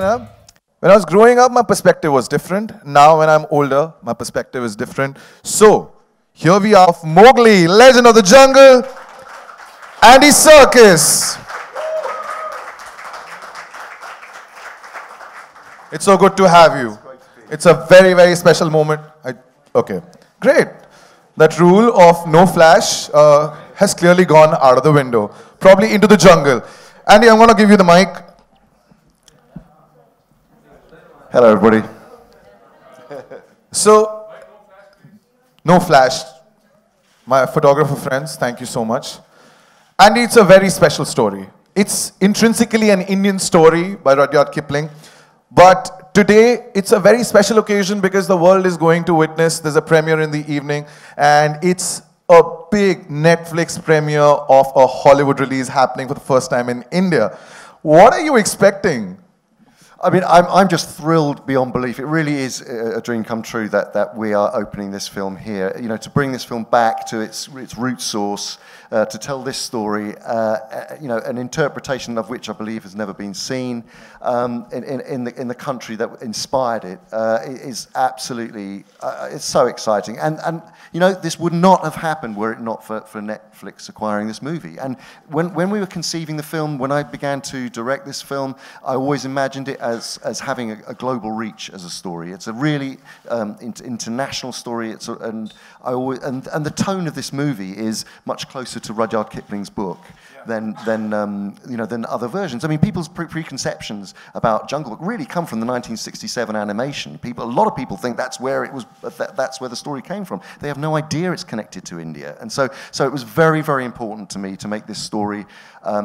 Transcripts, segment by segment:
Yeah. When I was growing up, my perspective was different. Now, when I'm older, my perspective is different. So, here we are, Mowgli, Legend of the Jungle, Andy Circus. It's so good to have you. It's a very, very special moment. Okay, great. That rule of no flash has clearly gone out of the window, probably into the jungle. Andy, I'm going to give you the mic. Hello, everybody. So, no flash. My photographer friends, thank you so much. Andy, it's a very special story. It's intrinsically an Indian story by Rudyard Kipling. But today, it's a very special occasion because the world is going to witness, there's a premiere in the evening, and it's a big Netflix premiere of a Hollywood release happening for the first time in India. What are you expecting? I mean, I'm just thrilled beyond belief. It really is a dream come true that we are opening this film here. You know, to bring this film back to its root source, to tell this story, you know, an interpretation of which I believe has never been seen in the country that inspired it, is absolutely, it's so exciting. And you know, this would not have happened were it not for Netflix acquiring this movie. And when we were conceiving the film, when I began to direct this film, I always imagined it as having a global reach as a story. It's a really international story. And the tone of this movie is much closer to Rudyard Kipling's book than other versions. I mean, people's preconceptions about Jungle Book really come from the 1967 animation. A lot of people think that's where it was. That's where the story came from. They have no idea it's connected to India, and so it was very, very important to me to make this story,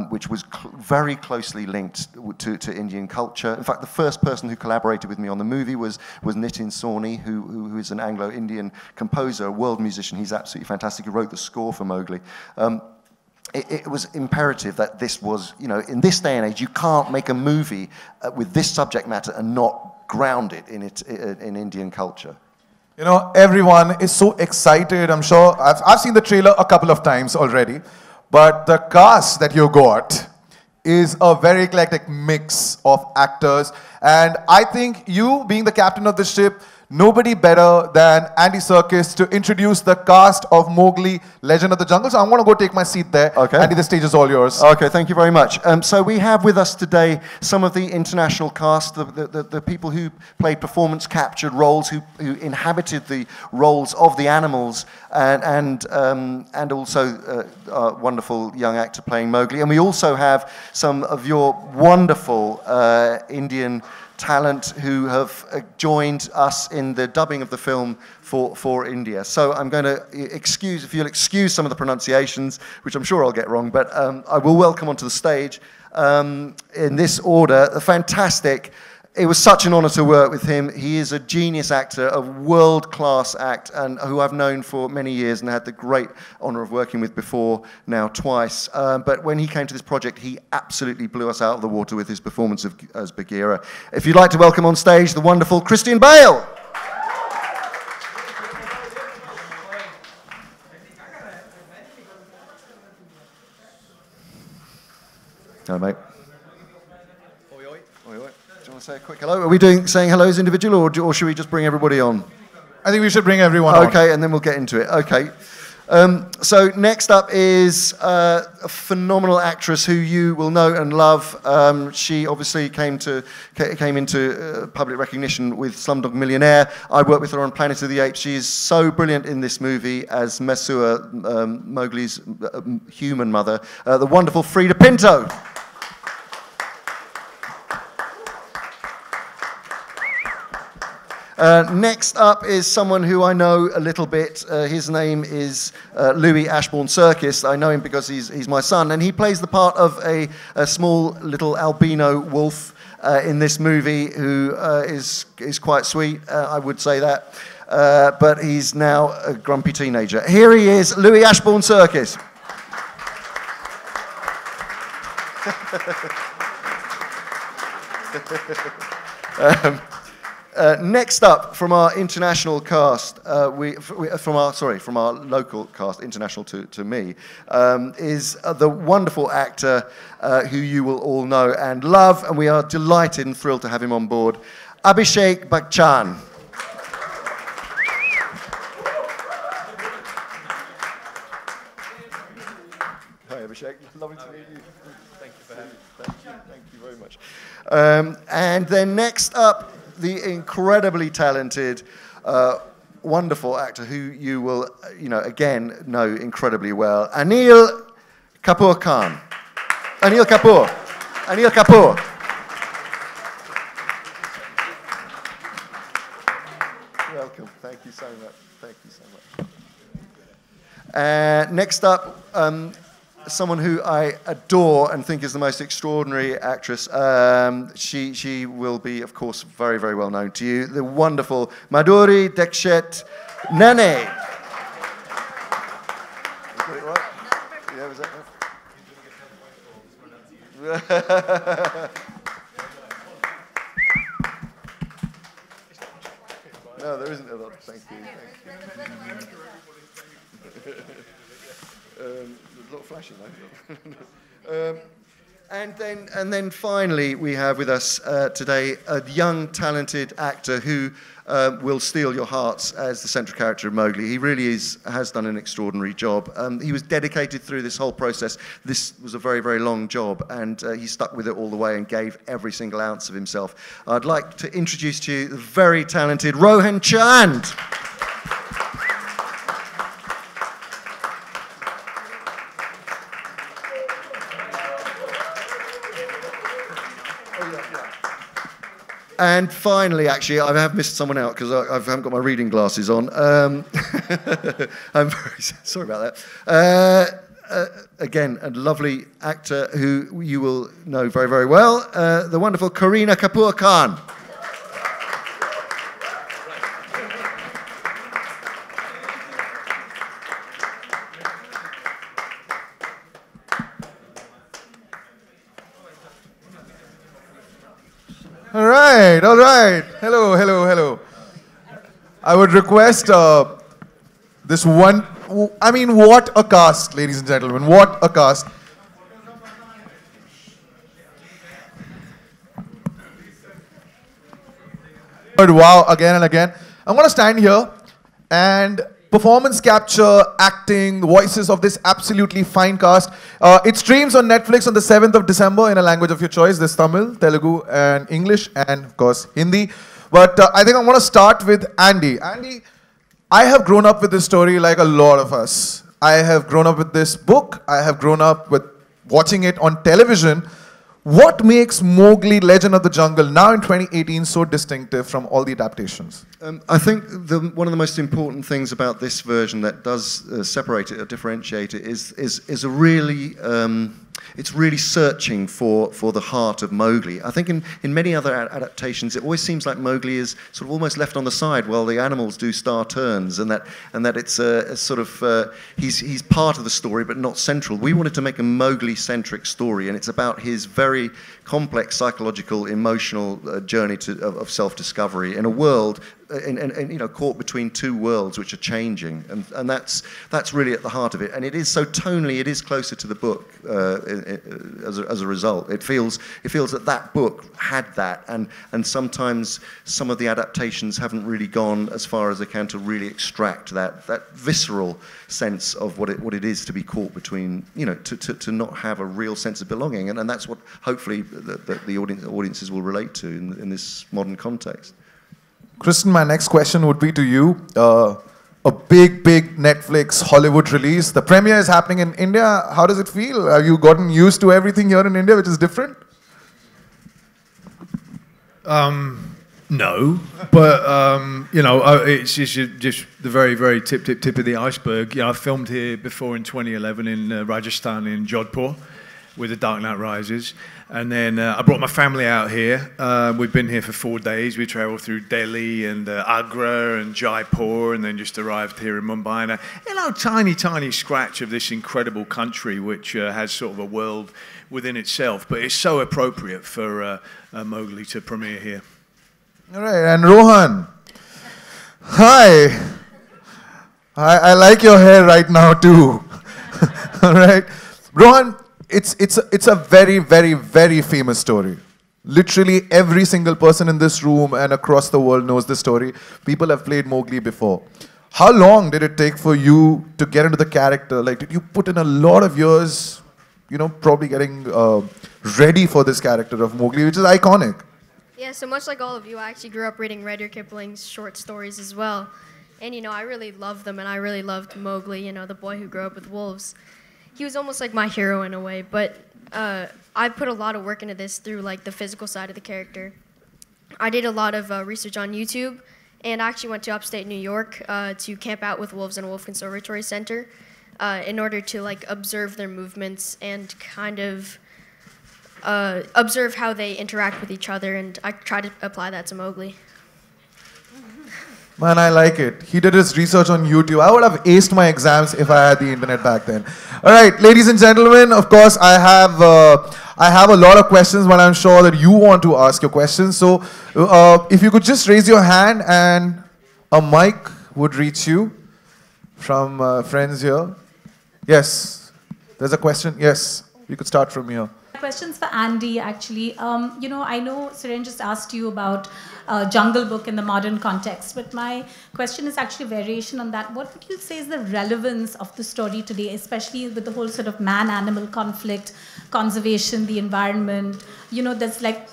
which was very closely linked to Indian culture. In fact, the first person who collaborated with me on the movie was Nitin Sawhney, who is an Anglo-Indian composer, a world musician. He's absolutely fantastic. He wrote the score for Mowgli. It was imperative that this was, you know, in this day and age, you can't make a movie with this subject matter and not ground it in Indian culture. You know, everyone is so excited. I'm sure I've seen the trailer a couple of times already, but the cast that you got is a very eclectic mix of actors, and I think you, being the captain of the ship, nobody better than Andy Serkis to introduce the cast of Mowgli, Legend of the Jungle. So I'm going to go take my seat there. Okay. Andy, the stage is all yours. Okay, thank you very much. So we have with us today some of the international cast, the people who played performance-captured roles, who inhabited the roles of the animals, and also a wonderful young actor playing Mowgli. And we also have some of your wonderful Indian talent who have joined us in the dubbing of the film for India. So I'm going to if you'll excuse some of the pronunciations, which I'm sure I'll get wrong, but I will welcome onto the stage, in this order, the fantastic. It was such an honor to work with him. He is a genius actor, a world-class act, and who I've known for many years and had the great honor of working with before, now twice. But when he came to this project, he absolutely blew us out of the water with his performance as Bagheera. If you'd like to welcome on stage the wonderful Christian Bale. Hello, mate. Say a quick hello. Are we saying hello as individual, or should we just bring everybody on? I think we should bring everyone on. Okay, and then we'll get into it. Okay. So next up is a phenomenal actress who you will know and love. She obviously came into public recognition with Slumdog Millionaire. I worked with her on Planet of the Apes. She is so brilliant in this movie as Mesua, Mowgli's human mother, the wonderful Frida Pinto. Next up is someone who I know a little bit. His name is Louie Ashbourne Circus. I know him because he's my son, and he plays the part of a small little albino wolf in this movie who is quite sweet, I would say that. But he's now a grumpy teenager. Here he is, Louie Ashbourne Circus. Next up, from our international cast, from our local cast, international to me, is the wonderful actor who you will all know and love, and we are delighted and thrilled to have him on board, Abhishek Bachchan. Hi, Abhishek. Lovely to meet you. Thank you for having me. Thank you very much. And then next up, the incredibly talented, wonderful actor who you will, again know incredibly well, Anil Kapoor Khan. Anil Kapoor. Anil Kapoor. Welcome. Thank you so much. Thank you so much. Next up, someone who I adore and think is the most extraordinary actress. She will be, of course, very, very well known to you. The wonderful Madhuri Dixit Nene. Got it right? Yeah, was that right? No, there isn't a lot. Thank you. There's a lot of flashing though. And then finally, we have with us today a young, talented actor who will steal your hearts as the central character of Mowgli. He really has done an extraordinary job. He was dedicated through this whole process. This was a very, very long job, and he stuck with it all the way and gave every single ounce of himself. I'd like to introduce to you the very talented Rohan Chand. And finally, actually, I have missed someone out because I haven't got my reading glasses on. I'm very sorry about that. Again, a lovely actor who you will know very, very well, the wonderful Kareena Kapoor Khan. All right. Hello. I would request this one. I mean, what a cast, ladies and gentlemen. What a cast. But wow, again and again. I'm going to stand here and performance capture, acting, the voices of this absolutely fine cast. It streams on Netflix on the 7th of December in a language of your choice. There's Tamil, Telugu, and English, and of course, Hindi. But I think I want to start with Andy. Andy, I have grown up with this story like a lot of us. I have grown up with this book. I have grown up with watching it on television. What makes Mowgli, Legend of the Jungle, now in 2018, so distinctive from all the adaptations? I think one of the most important things about this version that does separate it or differentiate it is a really it's really searching for the heart of Mowgli. I think in many other adaptations, it always seems like Mowgli is sort of almost left on the side while the animals do star turns, and that it's a sort of he's part of the story but not central. We wanted to make a Mowgli-centric story, and it's about his very complex psychological, emotional journey of self-discovery in a world. And caught between two worlds which are changing, and that's really at the heart of it. And it is so tonally, it is closer to the book as a result. It feels that book had that, and sometimes some of the adaptations haven't really gone as far as they can to really extract that visceral sense of what it is to be caught between, to not have a real sense of belonging, and that's what hopefully the audiences will relate to in this modern context. Kristen, my next question would be to you. A big Netflix Hollywood release. The premiere is happening in India. How does it feel? Have you gotten used to everything here in India, which is different? No, but it's just the very, very tip of the iceberg. I filmed here before in 2011 in Rajasthan, in Jodhpur, with The Dark Knight Rises. And then I brought my family out here. We've been here for 4 days. We travelled through Delhi and Agra and Jaipur, and then just arrived here in Mumbai. And tiny scratch of this incredible country, which has sort of a world within itself. But it's so appropriate for Mowgli to premiere here. All right, and Rohan. Hi. I like your hair right now too. All right, Rohan. It's a very, very, very famous story. Literally every single person in this room and across the world knows this story. People have played Mowgli before. How long did it take for you to get into the character? Like, did you put in a lot of years, probably getting ready for this character of Mowgli, which is iconic? Yeah, so much like all of you, I actually grew up reading Rudyard Kipling's short stories as well. And, I really loved them, and I really loved Mowgli, the boy who grew up with wolves. He was almost like my hero in a way, but I put a lot of work into this through, like, the physical side of the character. I did a lot of research on YouTube, and I actually went to upstate New York to camp out with wolves in a wolf conservatory center in order to, like, observe their movements and kind of observe how they interact with each other, and I try to apply that to Mowgli. Man, I like it. He did his research on YouTube. I would have aced my exams if I had the internet back then. All right, ladies and gentlemen, of course, I have a lot of questions, but I'm sure that you want to ask your questions. So if you could just raise your hand and a mic would reach you from friends here. Yes, there's a question. Yes, you could start from here. Questions for Andy, actually. I know Suren just asked you about Jungle Book in the modern context, but my question is actually a variation on that. What would you say is the relevance of the story today, especially with the whole sort of man-animal conflict, conservation, the environment? There's like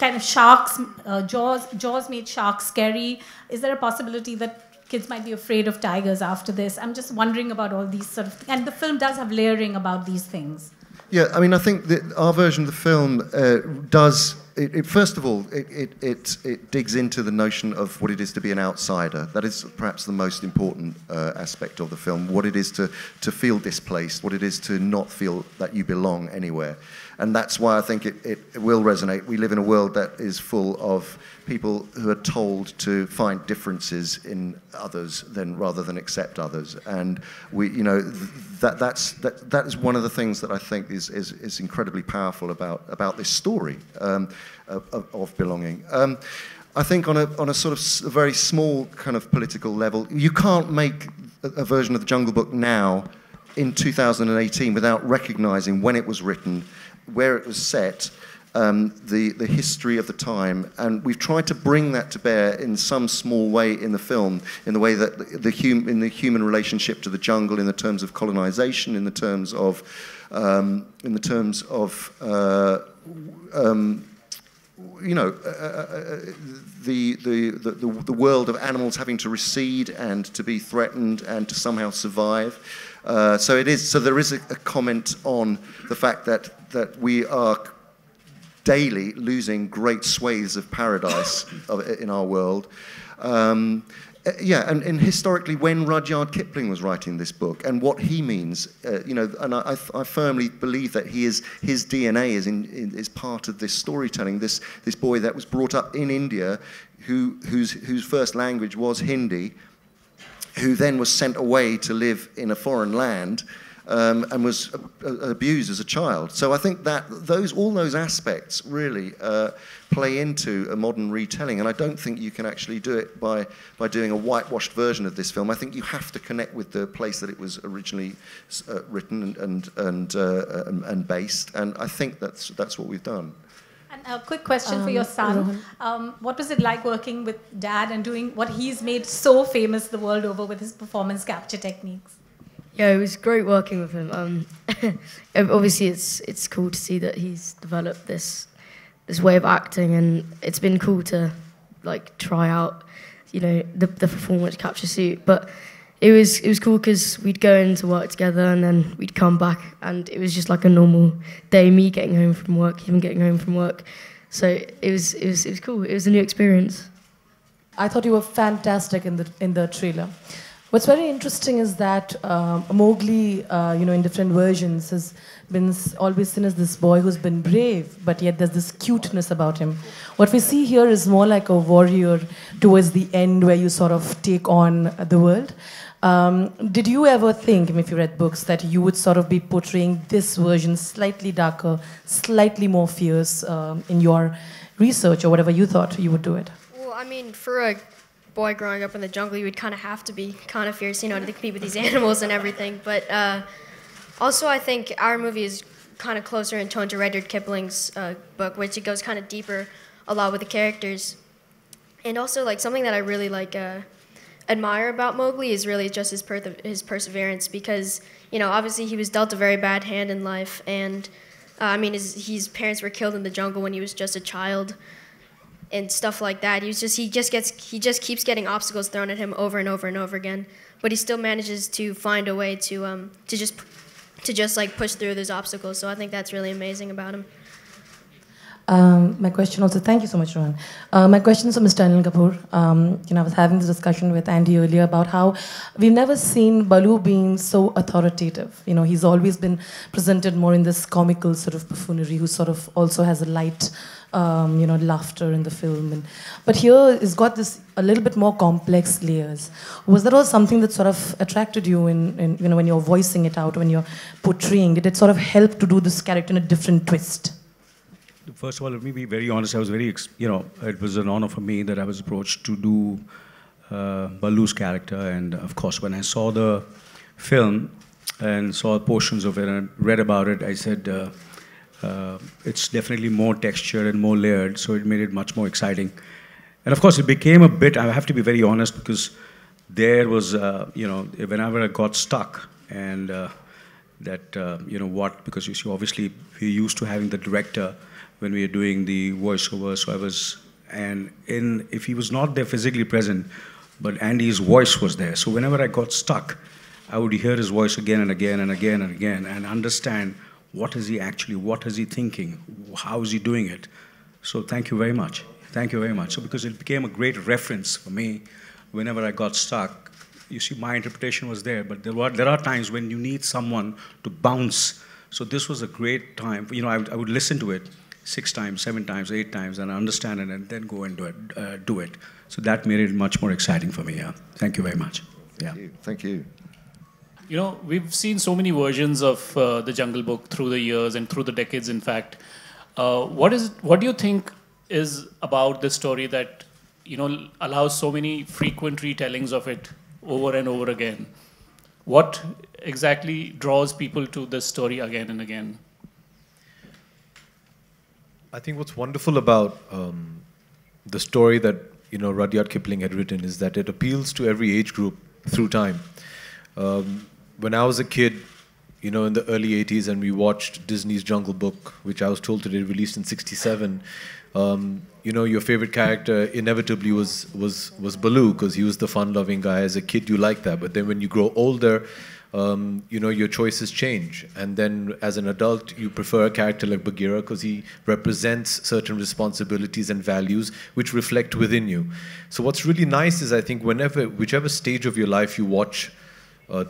kind of sharks, Jaws made sharks scary. Is there a possibility that kids might be afraid of tigers after this? I'm just wondering about all these sort of things. And the film does have layering about these things. Yeah, I mean, I think that our version of the film does. First of all, it digs into the notion of what it is to be an outsider. That is perhaps the most important aspect of the film. What it is to feel displaced. What it is to not feel that you belong anywhere. And that's why I think it will resonate. We live in a world that is full of people who are told to find differences in others rather than accept others. And that is one of the things that I think is incredibly powerful about this story of belonging. I think on a sort of very small kind of political level, you can't make a version of the Jungle Book now in 2018 without recognizing when it was written, where it was set, the history of the time, and we've tried to bring that to bear in some small way in the film, in the way that in the human relationship to the jungle, in the terms of colonization, in the terms of the world of animals having to recede and to be threatened and to somehow survive. So there is a comment on the fact that we are daily losing great swathes of paradise in our world. And historically, when Rudyard Kipling was writing this book, and what he means, and I firmly believe that his DNA is part of this storytelling. This boy that was brought up in India, whose first language was Hindi, who then was sent away to live in a foreign land. And was abused as a child. So I think that all those aspects really play into a modern retelling, and I don't think you can actually do it by doing a whitewashed version of this film. I think you have to connect with the place that it was originally written and based, and I think that's what we've done. And a quick question for your son. What was it like working with Dad and doing what he's made so famous the world over with his performance capture techniques? Yeah, it was great working with him. Obviously, it's cool to see that he's developed this way of acting, and it's been cool to like try out, the performance capture suit. But it was cool because we'd go into work together, and then we'd come back, and it was just like a normal day. Me getting home from work, him getting home from work. So it was cool. It was a new experience. I thought you were fantastic in the trailer. What's very interesting is that Mowgli, in different versions, has been always seen as this boy who's been brave, but yet there's this cuteness about him. What we see here is more like a warrior towards the end, where you sort of take on the world. Did you ever think, if you read books, that you would sort of be portraying this version slightly darker, slightly more fierce in your research or whatever you thought you would do it? Well, I mean, for a boy growing up in the jungle, you would kind of have to be kind of fierce, you know, to compete with these animals and everything. But also, I think our movie is kind of closer in tone to Rudyard Kipling's book, which it goes kind of deeper a lot with the characters. And also, like, something that I really like admire about Mowgli is really just his perseverance, because, you know, obviously he was dealt a very bad hand in life, and I mean, his parents were killed in the jungle when he was just a child, and stuff like that. He just keeps getting obstacles thrown at him over and over and over again, but he still manages to find a way to just like push through those obstacles. So I think that's really amazing about him. My question also, thank you so much, Rohan. My question is for Mr. Anil Kapoor. You know, I was having this discussion with Andy earlier about how we've never seen Baloo being so authoritative. You know, he's always been presented more in this comical sort of buffoonery, who sort of also has a light, you know, laughter in the film. But here it's got this a little bit more complex layers. Was that all something that sort of attracted you in you know, when you're voicing it out, when you're portraying? Did it sort of help to do this character in a different twist? First of all, let me be very honest. I was very, you know, it was an honor for me that I was approached to do Baloo's character. And of course, when I saw the film and saw portions of it and read about it, I said, it's definitely more textured and more layered, so it made it much more exciting. And of course, it became a bit, I have to be very honest, because there was, you know, whenever I got stuck, and you know what, because you see, obviously, we're used to having the director when we are doing the voiceover, so I was, and if he was not there physically present, but Andy's voice was there, so whenever I got stuck, I would hear his voice again and again and again and again, and understand what is he thinking, how is he doing it. So thank you very much. Thank you very much. So because it became a great reference for me, whenever I got stuck, you see, my interpretation was there, but there are times when you need someone to bounce. So this was a great time. You know, I would listen to it 6 times, 7 times, 8 times, and understand it, and then go and do it. So that made it much more exciting for me. Yeah. Thank you very much. Yeah. Thank you. You know, we've seen so many versions of the Jungle Book through the years and through the decades, in fact. What do you think is about this story that, you know, allows so many frequent retellings of it over and over again? What exactly draws people to this story again and again? I think what's wonderful about the story that, you know, Rudyard Kipling had written is that it appeals to every age group through time. When I was a kid, you know, in the early 80s, and we watched Disney's Jungle Book, which I was told today released in '67, you know, your favorite character inevitably was Baloo, because he was the fun-loving guy. As a kid, you like that. But then when you grow older, you know, your choices change. And then as an adult, you prefer a character like Bagheera because he represents certain responsibilities and values which reflect within you. So what's really nice is, I think, whichever stage of your life you watch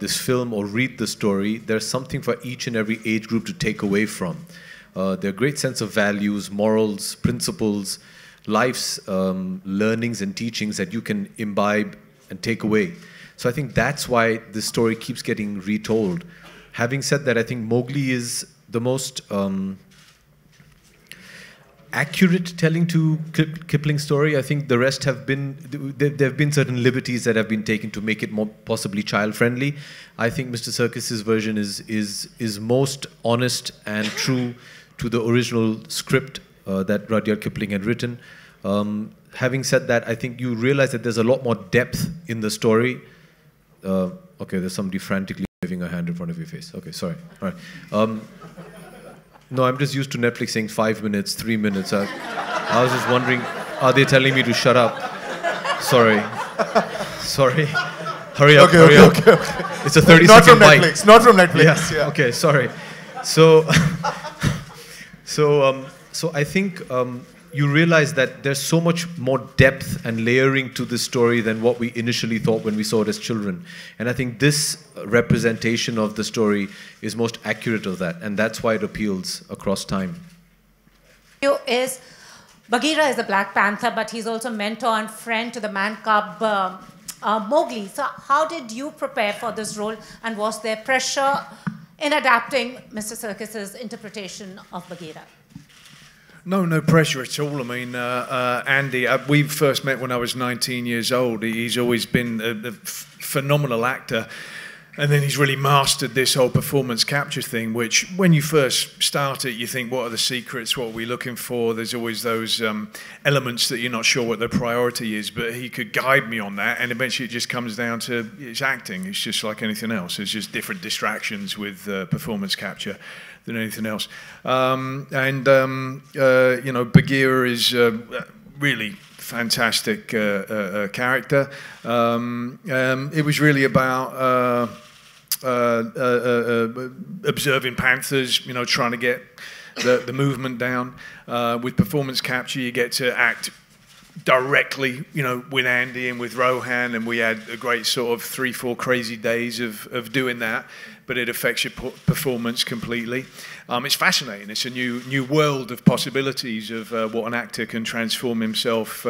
this film or read the story, there's something for each and every age group to take away from. There are a great sense of values, morals, principles, life's learnings and teachings that you can imbibe and take away. So I think that's why this story keeps getting retold. Having said that, I think Mowgli is the most accurate telling to Kipling's story. I think the rest have been, there have been certain liberties that have been taken to make it more possibly child-friendly. I think Mr. Circus's version is most honest and true to the original script that Rudyard Kipling had written. Having said that, I think you realize that there's a lot more depth in the story. Okay, there's somebody frantically waving a hand in front of your face. Okay, sorry. All right. No, I'm just used to Netflix saying 5 minutes, 3 minutes. I was just wondering, are they telling me to shut up? Sorry. Sorry. Hurry up, hurry up. Okay. It's a 30-second bite. Not from Netflix. Yeah. Okay, sorry. So, so I think you realize that there's so much more depth and layering to this story than what we initially thought when we saw it as children. And I think this representation of the story is most accurate of that, and that's why it appeals across time. Bagheera is a Black Panther, but he's also mentor and friend to the man cub Mowgli. So how did you prepare for this role, and was there pressure in adapting Mr. Circus's interpretation of Bagheera? No pressure at all. I mean, Andy, we first met when I was 19 years old. He's always been a phenomenal actor. And then he's really mastered this whole performance capture thing, which when you first start it, you think, what are the secrets? What are we looking for? There's always those elements that you're not sure what the priority is, but he could guide me on that. And eventually it just comes down to it's acting. It's just like anything else. It's just different distractions with performance capture than anything else. Bagheera is really fantastic character. It was really about observing panthers, trying to get the movement down. With performance capture, you get to act directly, with Andy and with Rohan, and we had a great sort of 3-4 crazy days of doing that, but it affects your performance completely. It's fascinating. It's a new world of possibilities of what an actor can transform himself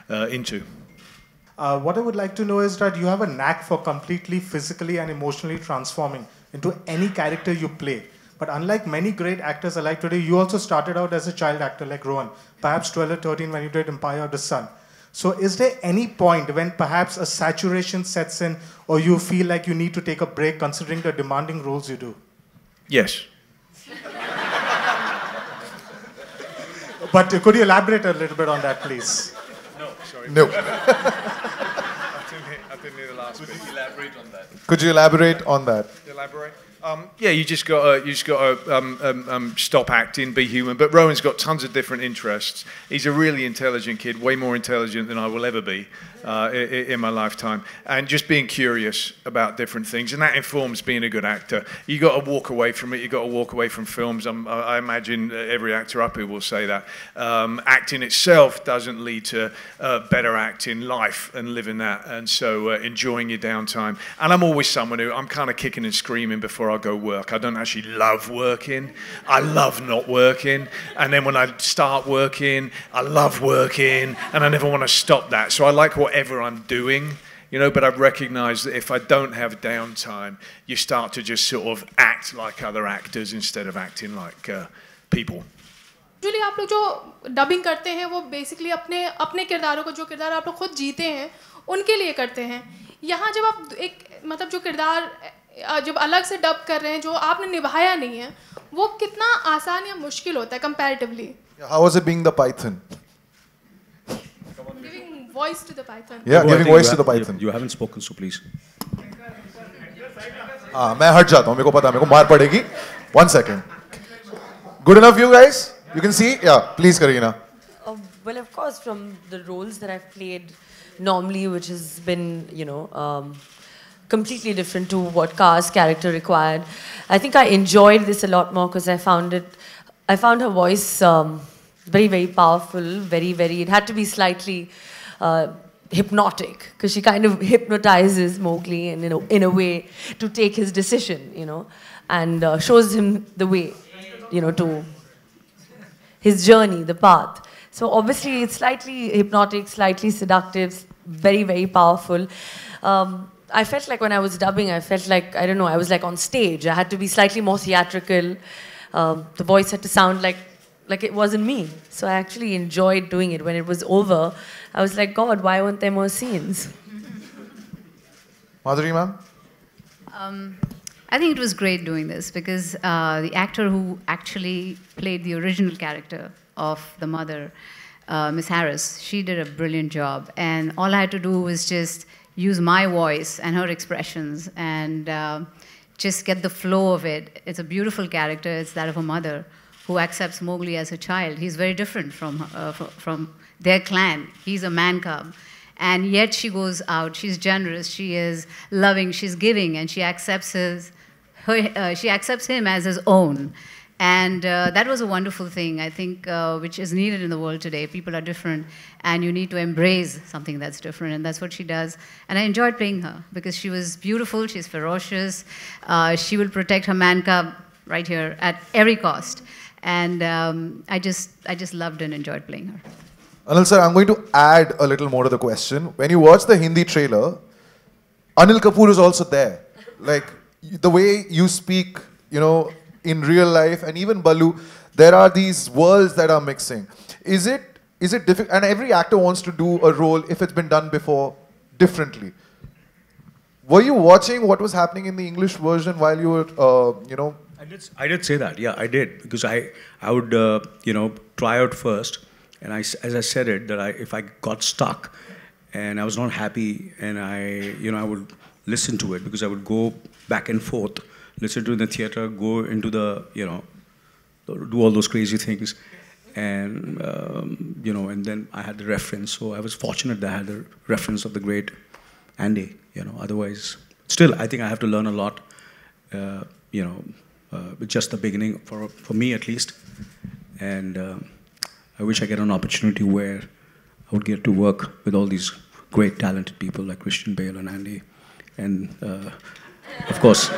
into. What I would like to know is that you have a knack for completely physically and emotionally transforming into any character you play. But unlike many great actors alike today, you also started out as a child actor like Rohan, perhaps 12 or 13 when you did Empire of the Sun. So is there any point when perhaps a saturation sets in or you feel like you need to take a break considering the demanding roles you do? Yes. But could you elaborate a little bit on that, please? No, sorry. No. I didn't hear the last bit. Could you elaborate on that? Could you elaborate on that? Elaborate? Yeah, you just got to stop acting, be human. But Rowan's got tons of different interests. He's a really intelligent kid, way more intelligent than I will ever be in my lifetime. And just being curious about different things, and that informs being a good actor. You got to walk away from it. You got to walk away from films. I imagine every actor up here will say that. Acting itself doesn't lead to better acting, life and living that, and so enjoying your downtime. And I'm always someone who I'm kind of kicking and screaming before I go work. I don't actually love working. I love not working. And then when I start working, I love working, and I never want to stop that. So I like whatever I'm doing, but I've recognized that if I don't have downtime, you start to just sort of act like other actors instead of acting like people. Usually आप लोग जो dubbing करते हैं वो basically अपने किरदारों को जो किरदार आप लोग खुद जीते हैं उनके लिए करते हैं. यहाँ जब आप मतलब जो किरदार जब अलग से डब कर रहे हैं जो आपने निभाया नहीं है वो कितना आसान या मुश्किल होता है comparatively? How was it being the Python? Giving voice to the Python. Yeah, giving voice to the Python. You haven't spoken, so please. मैं हट जाता हूँ. मेरे को पता है मेरे को मार पड़ेगी. 1 second. Good enough, you guys? You can see? Yeah, please, Kareena. Well, of course, from the roles that I've played normally, which has been, completely different to what Ka's character required. I think I enjoyed this a lot more because I found her voice very, very powerful, very, very, it had to be slightly hypnotic because she kind of hypnotizes Mowgli and, in a way to take his decision, and shows him the way, to his journey, the path. So obviously it's slightly hypnotic, slightly seductive, very, very powerful. I felt like when I was dubbing, I felt like, I don't know, I was like on stage. I had to be slightly more theatrical. The voice had to sound like it wasn't me. So I actually enjoyed doing it. When it was over, I was like, God, why weren't there more scenes? Madhuri, ma'am? I think it was great doing this because the actor who actually played the original character of the mother, Miss Harris, she did a brilliant job. And all I had to do was just use my voice and her expressions and just get the flow of it. It's a beautiful character. It's that of a mother who accepts Mowgli as a child. He's very different from their clan. He's a man cub. And yet she goes out, she's generous, she is loving, she's giving, and she accepts him as his own. And that was a wonderful thing, I think, which is needed in the world today. People are different, and you need to embrace something that's different, and that's what she does. And I enjoyed playing her, because she was beautiful, she's ferocious, she will protect her man cub right here at every cost. And I just loved and enjoyed playing her. Anil sir, I'm going to add a little more to the question. When you watch the Hindi trailer, Anil Kapoor is also there. Like, the way you speak, in real life, and even Balu, there are these worlds that are mixing. Is it difficult? And every actor wants to do a role, if it's been done before, differently. Were you watching what was happening in the English version while you were, I did say that. Yeah, I did, because I would try out first, and as I said it, that if I got stuck and I was not happy, and I would listen to it, because I would go back and forth, listen to it in the theater, go into the do all those crazy things, and and then I had the reference. So I was fortunate that I had the reference of the great Andy. Otherwise, still I think I have to learn a lot. With just the beginning for me at least, and I wish I get an opportunity where I would get to work with all these great talented people like Christian Bale and Andy, and of course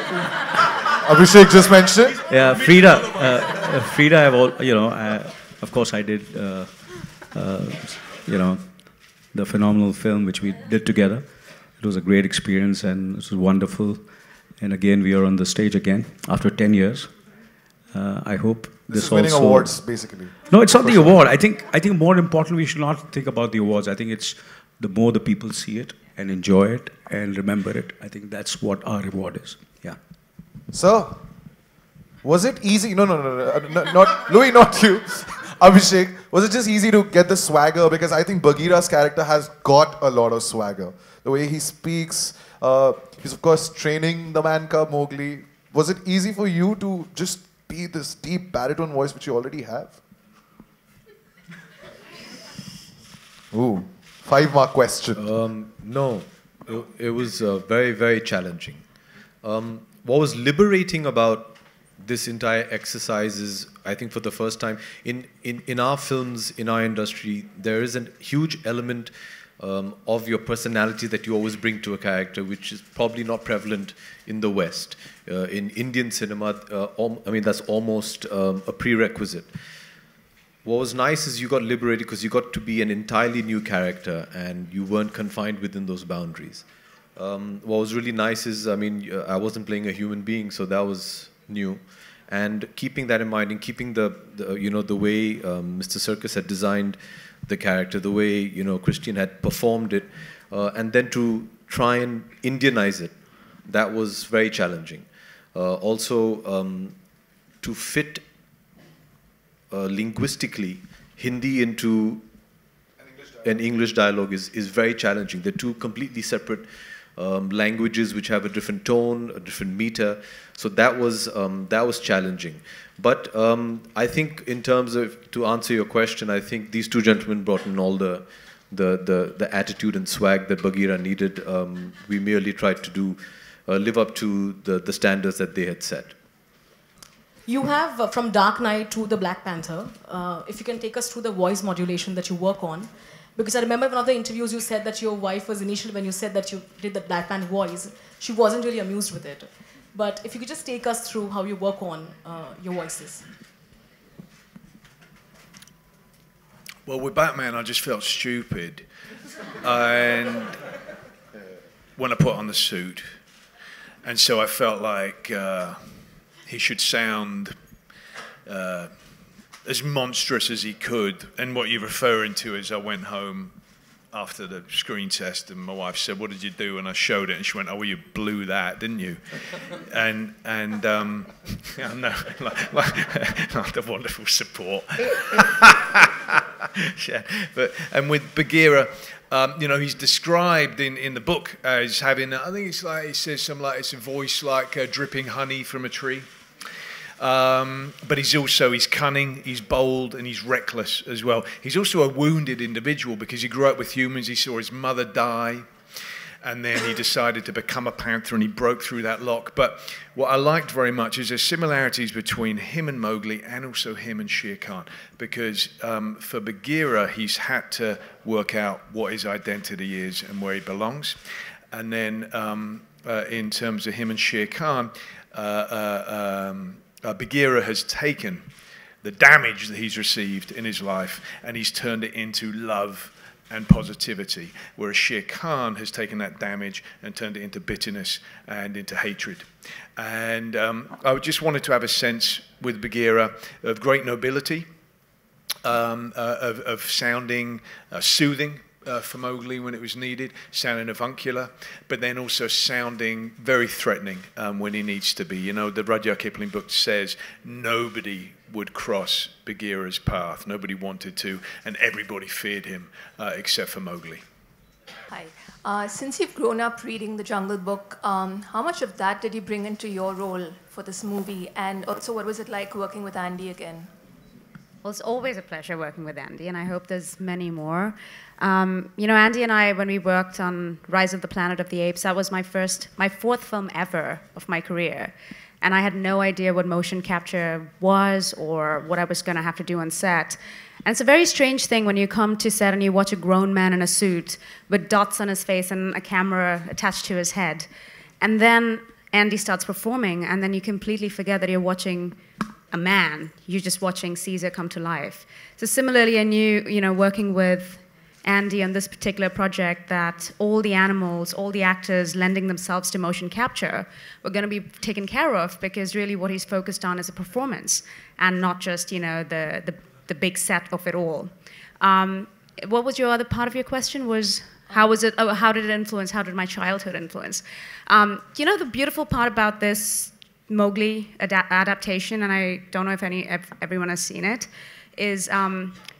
Abhishek just mentioned. Yeah, Frida. Frida, of course I did. The phenomenal film which we did together. It was a great experience and it was wonderful. And again, we are on the stage again after 10 years. I hope this is winning awards, basically. No, it's not the award. I think more important, we should not think about the awards. I think it's the more the people see it and enjoy it and remember it. I think that's what our reward is. Yeah. Sir, was it easy? No, not Louie, not you. Abhishek, was it just easy to get the swagger? Because I think Bagheera's character has got a lot of swagger. The way he speaks, he's of course training the man cub Mowgli. Was it easy for you to just be this deep baritone voice which you already have? Ooh, 5-mark question. No, it was very, very challenging. What was liberating about this entire exercise is, I think for the first time, in our films, in our industry, there is a huge element of your personality that you always bring to a character, which is probably not prevalent in the West. In Indian cinema, that's almost a prerequisite. What was nice is you got liberated because you got to be an entirely new character and you weren't confined within those boundaries. What was really nice is, I wasn't playing a human being, so that was new. And keeping that in mind and keeping the way Mr. Circus had designed the character, the way Christian had performed it, and then to try and Indianize it, that was very challenging. Also, to fit linguistically Hindi into an English dialogue is very challenging. They're two completely separate languages which have a different tone, a different meter. So that was challenging. But I think in terms of, to answer your question, I think these two gentlemen brought in all the attitude and swag that Bagheera needed. We merely tried to live up to the standards that they had set. You have from Dark Knight to the Black Panther. If you can take us through the voice modulation that you work on. Because I remember in one of the interviews you said that your wife was initially, when you said that you did the Black Panther voice, she wasn't really amused with it. But if you could just take us through how you work on your voices. Well, with Batman, I just felt stupid. And when I put on the suit. And so I felt like he should sound as monstrous as he could. And what you're referring to is I went home after the screen test and my wife said, "What did you do?" And I showed it and she went, "Oh, well, you blew that, didn't you?" and yeah, no, like the wonderful support. Yeah, and with Bagheera, he's described in the book as having, I think it's like, it says something like it's a voice like dripping honey from a tree. But he's cunning, he's bold, and he's reckless as well. He's also a wounded individual because he grew up with humans. He saw his mother die, and then he decided to become a panther, and he broke through that lock. But what I liked very much is there's similarities between him and Mowgli, and also him and Shere Khan, because for Bagheera, he's had to work out what his identity is and where he belongs. And then in terms of him and Shere Khan, Bagheera has taken the damage that he's received in his life and he's turned it into love and positivity, whereas Shere Khan has taken that damage and turned it into bitterness and into hatred. And I just wanted to have a sense with Bagheera of great nobility, of sounding soothing for Mowgli when it was needed, sounding avuncular, but then also sounding very threatening when he needs to be. You know, the Rudyard Kipling book says nobody would cross Bagheera's path. Nobody wanted to, and everybody feared him except for Mowgli. Hi. Since you've grown up reading the Jungle Book, how much of that did you bring into your role for this movie? And also, what was it like working with Andy again? Well, it's always a pleasure working with Andy, and I hope there's many more. You know, Andy and I, when we worked on Rise of the Planet of the Apes, that was my fourth film ever of my career. And I had no idea what motion capture was or what I was going to have to do on set. And it's a very strange thing when you come to set and you watch a grown man in a suit with dots on his face and a camera attached to his head. And then Andy starts performing, and then you completely forget that you're watching a man. You're just watching Caesar come to life. So similarly, I knew, you know, working with Andy on this particular project, that all the animals, all the actors lending themselves to motion capture were going to be taken care of, because really what he's focused on is a performance and not just, you know, the big set of it all. What was your other part of your question? Was how was it? Oh, how did it influence? How did my childhood influence? You know, the beautiful part about this Mowgli adaptation, and I don't know if everyone has seen it, is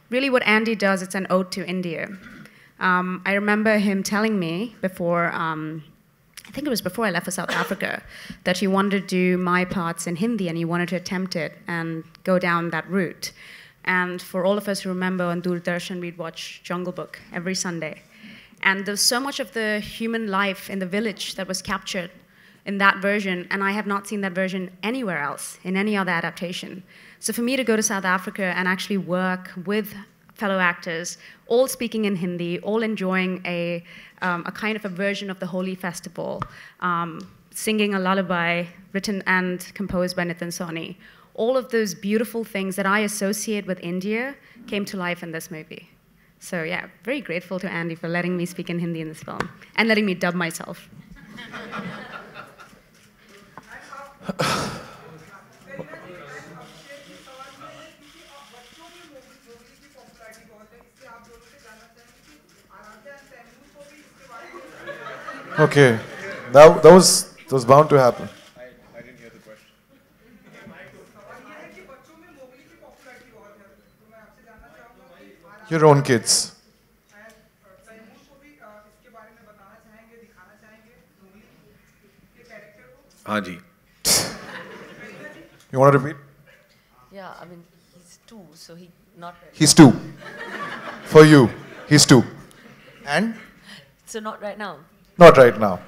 really what Andy does. It's an ode to India. I remember him telling me before, I think it was before I left for South Africa, that he wanted to do my parts in Hindi, and he wanted to attempt it and go down that route. And for all of us who remember, on Doordarshan, we'd watch Jungle Book every Sunday. And there's so much of the human life in the village that was captured in that version, and I have not seen that version anywhere else, in any other adaptation. So for me to go to South Africa and actually work with fellow actors, all speaking in Hindi, all enjoying a kind of a version of the Holi festival, singing a lullaby written and composed by Nitin Sawhney, all of those beautiful things that I associate with India came to life in this movie. So yeah, very grateful to Andy for letting me speak in Hindi in this film, and letting me dub myself. Okay, that was bound to happen. I didn't hear the question. Your own kids. हाँ जी. You want to repeat? Yeah, I mean, he's 2, so not... He's 2. For you, he's 2. And? So not right now. Not right now.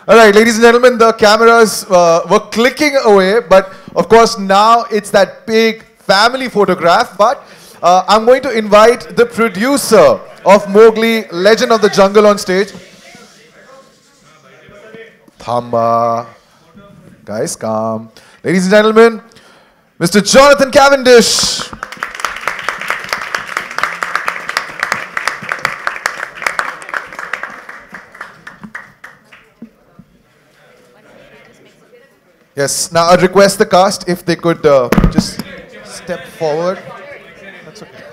All right, ladies and gentlemen, the cameras were clicking away, but of course now it's that big family photograph. But I'm going to invite the producer of Mowgli, Legend of the Jungle, on stage. Thamba. Guys, calm. Ladies and gentlemen, Mr. Jonathan Cavendish. Yes, now I'd request the cast if they could just step forward. That's okay.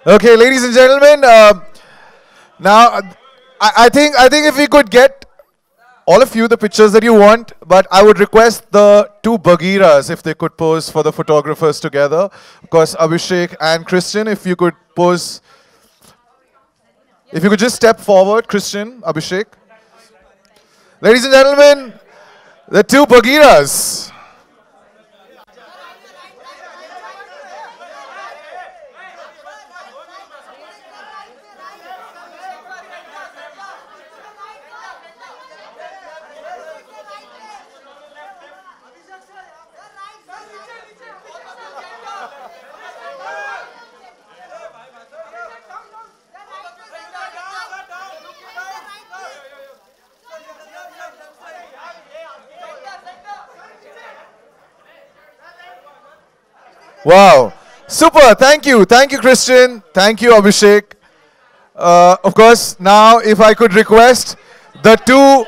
Okay, ladies and gentlemen, now I think if we could get all of you the pictures that you want, but I would request the 2 Bagheeras if they could pose for the photographers together. Of course, Abhishek and Christian, if you could pose. If you could just step forward, Christian, Abhishek. Ladies and gentlemen, the 2 Bagheeras. Wow. Super. Thank you. Thank you, Christian. Thank you, Abhishek. Of course, now if I could request the two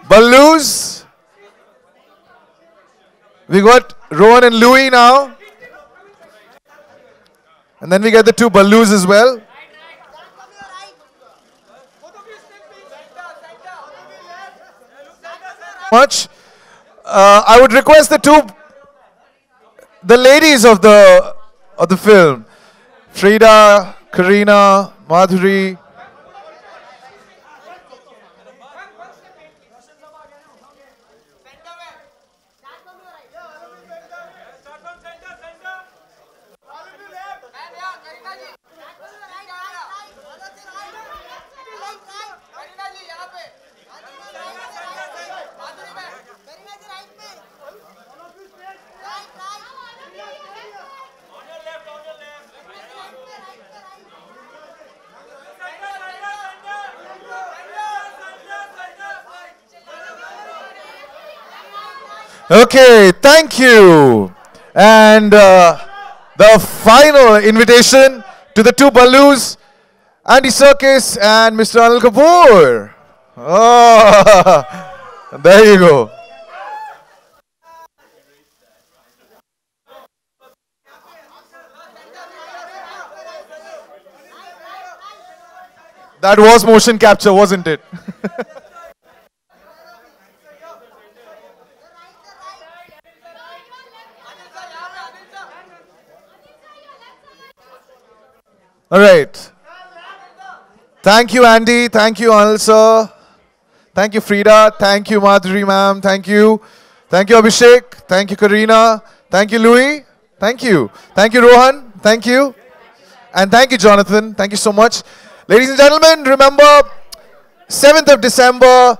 Ballus. We got Rohan and Louie now. And then we get the two Ballus as well. Much. I would request the ladies of the film, Frida, Kareena, Madhuri. Okay, thank you. And the final invitation to the two Ballus, Andy Circus and Mr. Anil Kapoor. Oh, there you go. That was motion capture, wasn't it? All right. Thank you, Andy. Thank you, Anil sir. Thank you, Frida. Thank you, Madhuri ma'am. Thank you. Thank you, Abhishek. Thank you, Kareena. Thank you, Louie. Thank you. Thank you, Rohan. Thank you. And thank you, Jonathan. Thank you so much. Ladies and gentlemen, remember, 7th of December,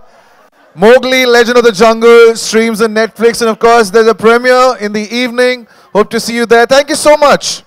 Mowgli, Legend of the Jungle, streams on Netflix. And of course, there's a premiere in the evening. Hope to see you there. Thank you so much.